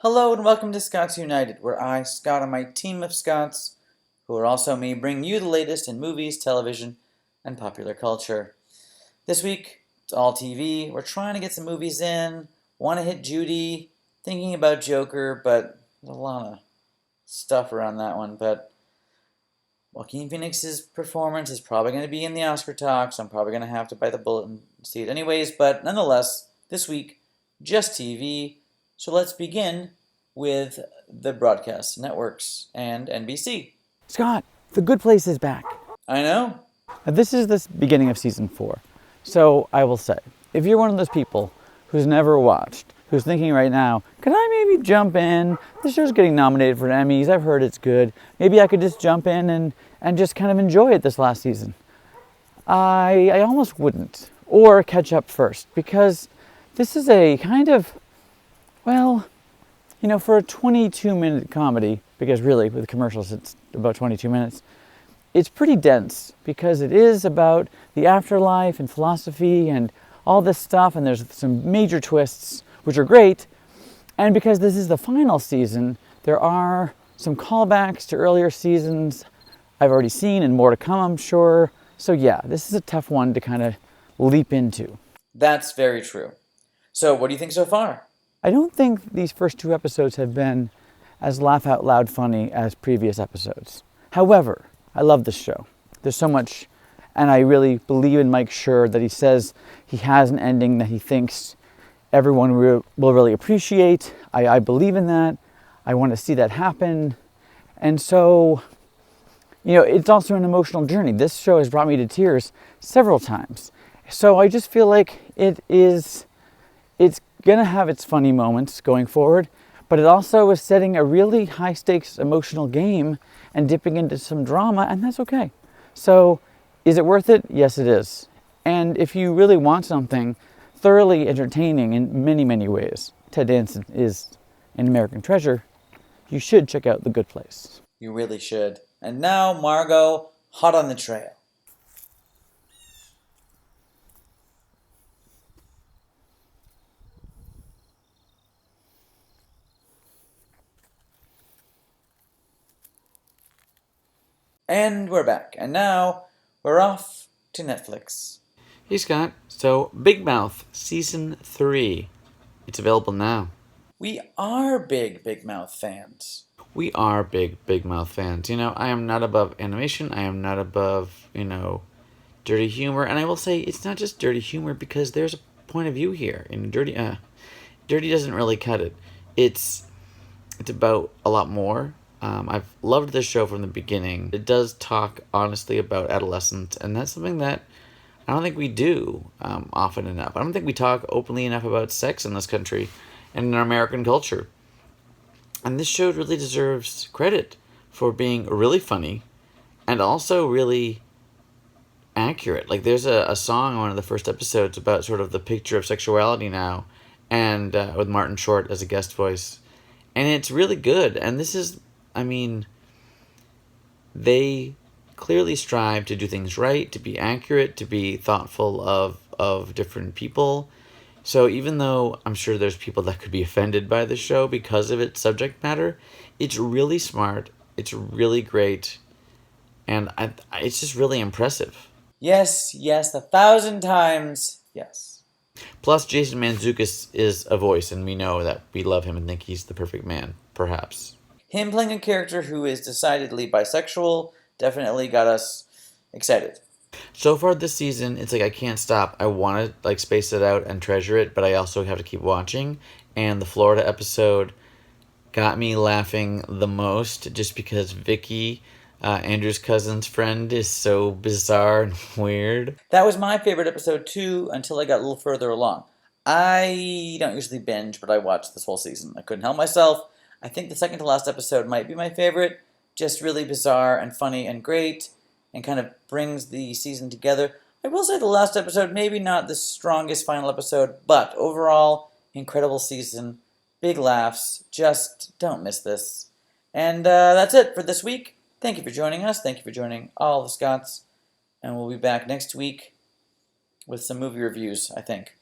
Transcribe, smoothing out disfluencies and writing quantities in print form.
Hello and welcome to Scots United, where I, Scott, and my team of Scots, who are also me, bring you the latest in movies, television, and popular culture. This week, it's all TV. We're trying to get some movies in, want to hit Judy, thinking about Joker, but there's a lot of stuff around that one. But Joaquin Phoenix's performance is probably going to be in the Oscar talk, so I'm probably going to have to bite the bullet and see it anyways. But nonetheless, this week, just TV. So let's begin with the broadcast networks and NBC. Scott, The Good Place is back. I know. Now, this is the beginning of season 4. So I will say, if you're one of those people who's never watched, who's thinking right now, could I maybe jump in? This show's getting nominated for Emmys. I've heard it's good. Maybe I could just jump in and just kind of enjoy it this last season. I almost wouldn't. Or catch up first, because this is a kind of, well, you know, for a 22-minute comedy, because really with commercials it's about 22 minutes, it's pretty dense because it is about the afterlife and philosophy and all this stuff, and there's some major twists, which are great. And because this is the final season, there are some callbacks to earlier seasons I've already seen and more to come, I'm sure. So yeah, this is a tough one to kind of leap into. That's very true. So what do you think so far? I don't think these first 2 episodes have been as laugh-out-loud funny as previous episodes. However, I love this show. There's so much, and I really believe in Mike Schur that he says he has an ending that he thinks everyone will really appreciate. I believe in that. I want to see that happen. And so, you know, it's also an emotional journey. This show has brought me to tears several times. So I just feel like it's going to have its funny moments going forward, but it also is setting a really high stakes emotional game and dipping into some drama, and that's okay. So is it worth it? Yes, it is. And if you really want something thoroughly entertaining in many, many ways, Ted Danson is an American treasure, you should check out The Good Place. You really should. And now, Margo, hot on the trail. And we're back. And now, we're off to Netflix. Hey Scott, so Big Mouth Season 3. It's available now. We are Big Mouth fans. We are Big Mouth fans. You know, I am not above animation. I am not above, dirty humor. And I will say it's not just dirty humor because there's a point of view here. And dirty doesn't really cut it. It's about a lot more. I've loved this show from the beginning. It does talk honestly about adolescence, and that's something that I don't think we do often enough. I don't think we talk openly enough about sex in this country and in our American culture. And this show really deserves credit for being really funny and also really accurate. Like, there's a song on one of the first episodes about sort of the picture of sexuality now, and with Martin Short as a guest voice. And it's really good. And this is, they clearly strive to do things right, to be accurate, to be thoughtful of different people. So even though I'm sure there's people that could be offended by the show because of its subject matter, it's really smart, it's really great, and it's just really impressive. Yes, 1,000 times yes. Plus, Jason Mantzoukas is a voice, and we know that we love him and think he's the perfect man, perhaps. Him playing a character who is decidedly bisexual definitely got us excited. So far this season, it's like I can't stop. I want to space it out and treasure it, but I also have to keep watching. And the Florida episode got me laughing the most just because Vicky, Andrew's cousin's friend, is so bizarre and weird. That was my favorite episode too until I got a little further along. I don't usually binge, but I watched this whole season. I couldn't help myself. I think the second to last episode might be my favorite. Just really bizarre and funny and great, and kind of brings the season together. I will say the last episode, maybe not the strongest final episode, but overall, incredible season, big laughs, just don't miss this. And that's it for this week. Thank you for joining us. Thank you for joining all the Scots. And we'll be back next week with some movie reviews, I think.